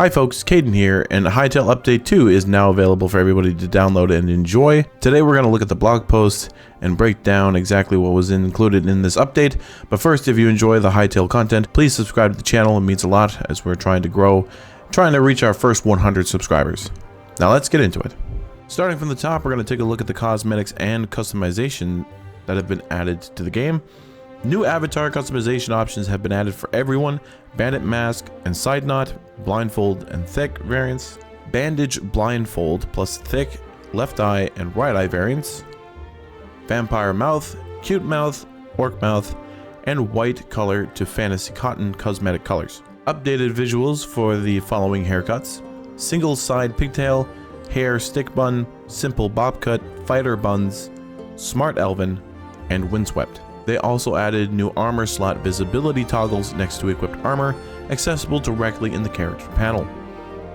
Hi folks, Caden here, and Hytale Update 2 is now available for everybody to download and enjoy. Today we're going to look at the blog post and break down exactly what was included in this update. But first, if you enjoy the Hytale content, please subscribe to the channel. It means a lot as we're trying to grow, trying to reach our first 100 subscribers. Now let's get into it. Starting from the top, we're going to take a look at the cosmetics and customization that have been added to the game. New avatar customization options have been added for everyone. Bandit mask and side knot, blindfold and thick variants. Bandage blindfold plus thick left eye and right eye variants. Vampire mouth, cute mouth, orc mouth, and white color to fantasy cotton cosmetic colors. Updated visuals for the following haircuts. Single side pigtail, hair stick bun, simple bob cut, fighter buns, smart elven, and windswept. They also added new armor slot visibility toggles next to equipped armor, accessible directly in the character panel.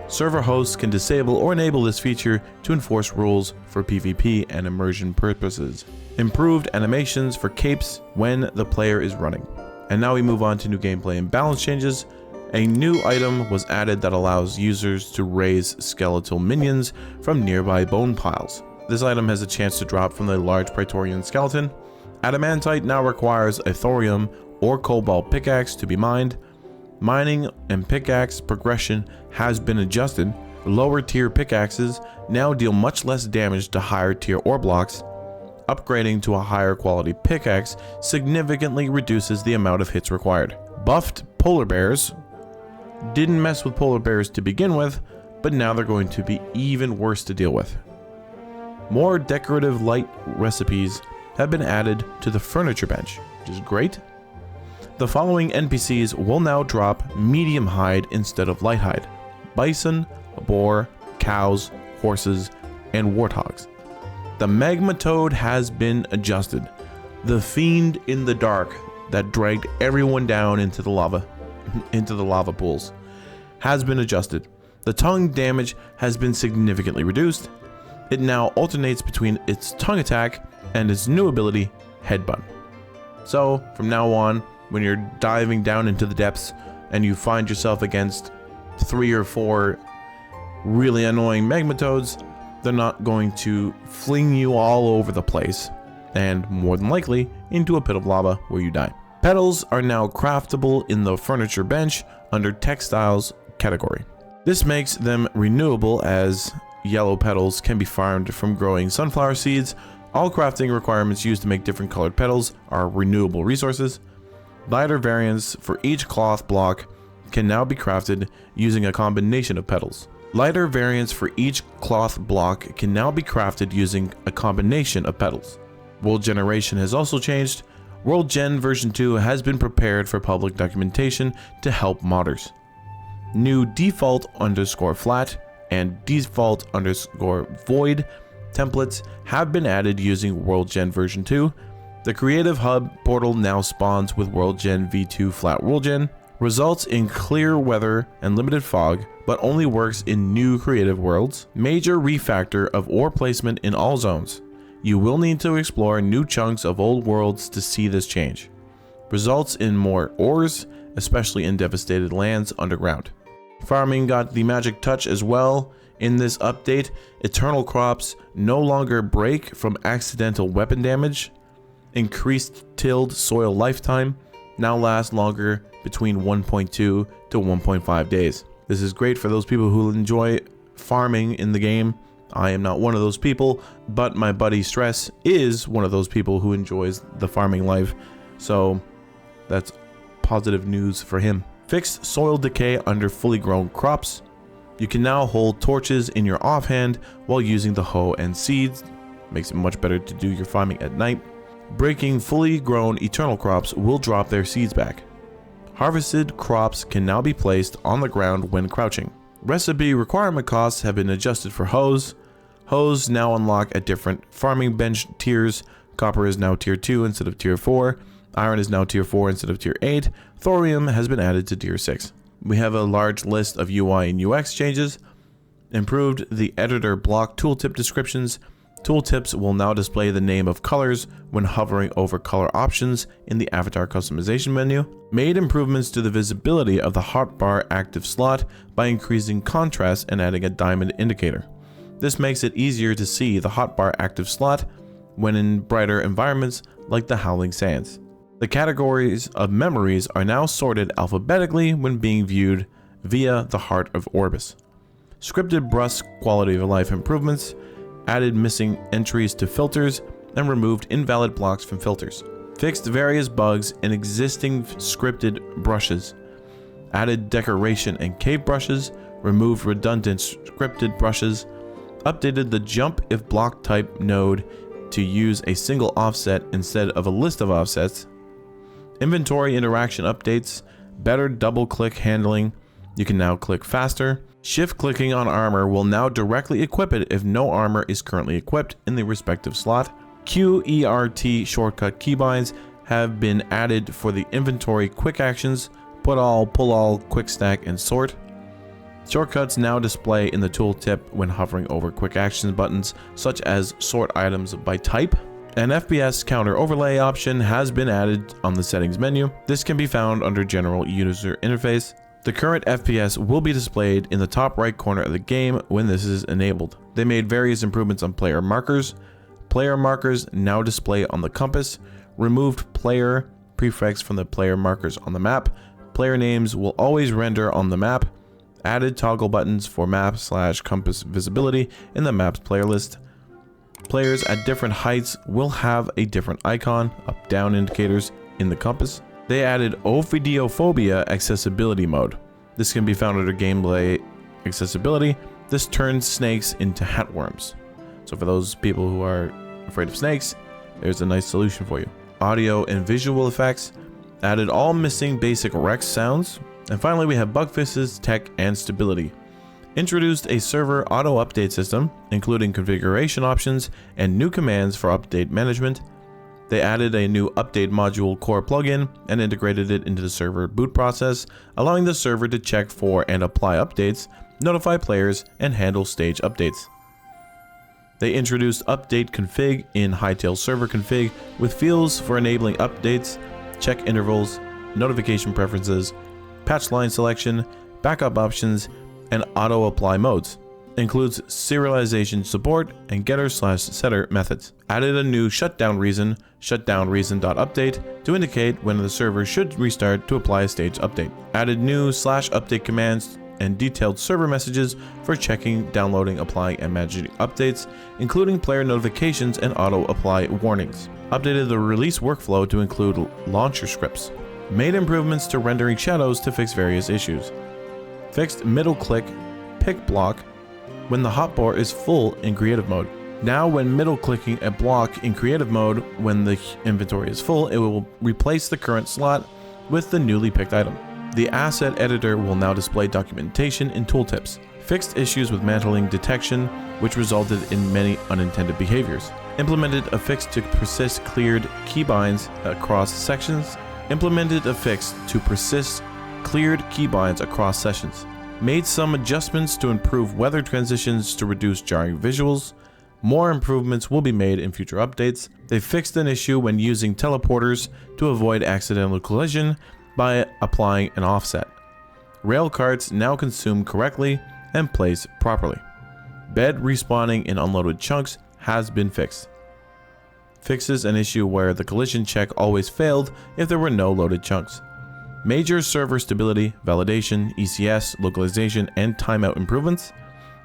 Server hosts can disable or enable this feature to enforce rules for PvP and immersion purposes. Improved animations for capes when the player is running. And now we move on to new gameplay and balance changes. A new item was added that allows users to raise skeletal minions from nearby bone piles. This item has a chance to drop from the large Praetorian skeleton. Adamantite now requires a thorium or cobalt pickaxe to be mined. Mining and pickaxe progression has been adjusted. Lower tier pickaxes now deal much less damage to higher tier ore blocks. Upgrading to a higher quality pickaxe significantly reduces the amount of hits required. Buffed polar bears didn't mess with polar bears to begin with, but now they're going to be even worse to deal with. More decorative light recipes have been added to the furniture bench, which is great. The following NPCs will now drop medium hide instead of light hide: bison, boar, cows, horses, and warthogs. The magma toad has been adjusted. The fiend in the dark that dragged everyone down into the lava pools has been adjusted. The tongue damage has been significantly reduced. It now alternates between its tongue attack and its new ability, Headbutt. So from now on, when you're diving down into the depths and you find yourself against 3 or 4 really annoying magmatoads, they're not going to fling you all over the place and more than likely into a pit of lava where you die. Petals are now craftable in the furniture bench under textiles category. This makes them renewable, as yellow petals can be farmed from growing sunflower seeds. All crafting requirements used to make different colored petals are renewable resources. Lighter variants for each cloth block can now be crafted using a combination of petals. Lighter variants for each cloth block can now be crafted using a combination of petals. World generation has also changed. World Gen version 2 has been prepared for public documentation to help modders. New default_flat and default_void templates have been added using World Gen version 2. The Creative Hub portal now spawns with World Gen v2 flat World Gen, results in clear weather and limited fog, but only works in new creative worlds. Major refactor of ore placement in all zones. You will need to explore new chunks of old worlds to see this change. Results in more ores, especially in devastated lands underground. Farming got the magic touch as well. In this update, eternal crops no longer break from accidental weapon damage. Increased tilled soil lifetime now lasts longer, between 1.2 to 1.5 days. This is great for those people who enjoy farming in the game. I am not one of those people, but my buddy Stress is one of those people who enjoys the farming life, so that's positive news for him. Fixed soil decay under fully grown crops. You can now hold torches in your offhand while using the hoe and seeds. Makes it much better to do your farming at night. Breaking fully grown eternal crops will drop their seeds back. Harvested crops can now be placed on the ground when crouching. Recipe requirement costs have been adjusted for hoes. Hoes now unlock at different farming bench tiers. Copper is now tier 2 instead of tier 4. Iron is now tier 4 instead of tier 8. Thorium has been added to tier 6. We have a large list of UI and UX changes. Improved the editor block tooltip descriptions Tooltips will now display the name of colors when hovering over color options in the avatar customization menu. Made improvements to the visibility of the hotbar active slot by increasing contrast and adding a diamond indicator. This makes it easier to see the hotbar active slot when in brighter environments like the Howling Sands. The categories of memories are now sorted alphabetically when being viewed via the Heart of Orbis. Scripted brush quality of life improvements, added missing entries to filters, and removed invalid blocks from filters. Fixed various bugs in existing scripted brushes. Added decoration and cave brushes, removed redundant scripted brushes, updated the jump if block type node to use a single offset instead of a list of offsets. Inventory interaction updates, better double click handling, you can now click faster. Shift clicking on armor will now directly equip it if no armor is currently equipped in the respective slot. QERT shortcut keybinds have been added for the inventory quick actions, put all, pull all, quick stack, and sort. Shortcuts now display in the tooltip when hovering over quick actions buttons such as sort items by type. An FPS counter overlay option has been added on the settings menu. This can be found under general user interface. The current FPS will be displayed in the top right corner of the game when this is enabled. They made various improvements on player markers. Player markers now display on the compass. Removed player prefix from the player markers on the map. Player names will always render on the map. Added toggle buttons for map/compass visibility in the map's player list. Players at different heights will have a different icon, up-down indicators in the compass. They added Ophidiophobia accessibility mode. This can be found under gameplay accessibility. This turns snakes into hatworms. So for those people who are afraid of snakes, there's a nice solution for you. Audio and visual effects, added all missing basic Rex sounds. And finally, we have bug fixes, tech, and stability. Introduced a server auto update system, including configuration options and new commands for update management. They added a new update module core plugin and integrated it into the server boot process, allowing the server to check for and apply updates, notify players, and handle stage updates. They introduced update config in Hytale server config with fields for enabling updates, check intervals, notification preferences, patch line selection, backup options, and auto apply modes. Includes serialization support and getter/setter methods. Added a new shutdown reason, shutdownreason.update, to indicate when the server should restart to apply a stage update. Added new /update commands and detailed server messages for checking, downloading, applying, and managing updates, including player notifications and auto apply warnings. Updated the release workflow to include launcher scripts. Made improvements to rendering shadows to fix various issues. Fixed middle click pick block when the hotbar is full in creative mode. Now when middle clicking a block in creative mode when the inventory is full, it will replace the current slot with the newly picked item. The asset editor will now display documentation in tooltips. Fixed issues with mantling detection, which resulted in many unintended behaviors. Implemented a fix to persist cleared keybinds across sections. Implemented a fix to persist cleared keybinds across sessions. Made some adjustments to improve weather transitions to reduce jarring visuals. More improvements will be made in future updates. They fixed an issue when using teleporters to avoid accidental collision by applying an offset. Rail carts now consume correctly and place properly. Bed respawning in unloaded chunks has been fixed. Fixes an issue where the collision check always failed if there were no loaded chunks. Major server stability, validation, ECS, localization, and timeout improvements.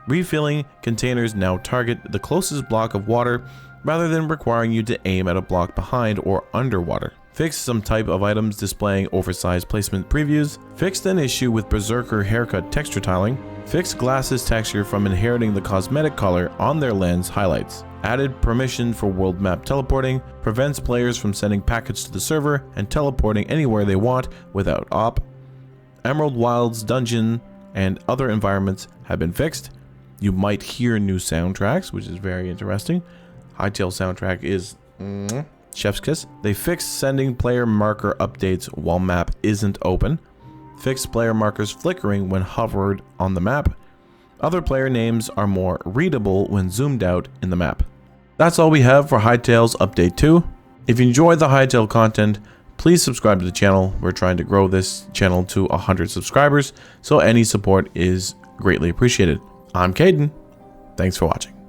Refilling containers now target the closest block of water rather than requiring you to aim at a block behind or underwater. Fixed some type of items displaying oversized placement previews. Fixed an issue with Berserker haircut texture tiling. Fixed glasses texture from inheriting the cosmetic color on their lens highlights. Added permission for world map teleporting. Prevents players from sending packets to the server and teleporting anywhere they want without op. Emerald Wilds dungeon and other environments have been fixed. You might hear new soundtracks, which is very interesting. Hytale soundtrack is chef's kiss. They fixed sending player marker updates while map isn't open. Fixed player markers flickering when hovered on the map. Other player names are more readable when zoomed out in the map. That's all we have for Hytale's Update 2. If you enjoy the Hytale content, please subscribe to the channel. We're trying to grow this channel to 100 subscribers, so any support is greatly appreciated. I'm Caden. Thanks for watching.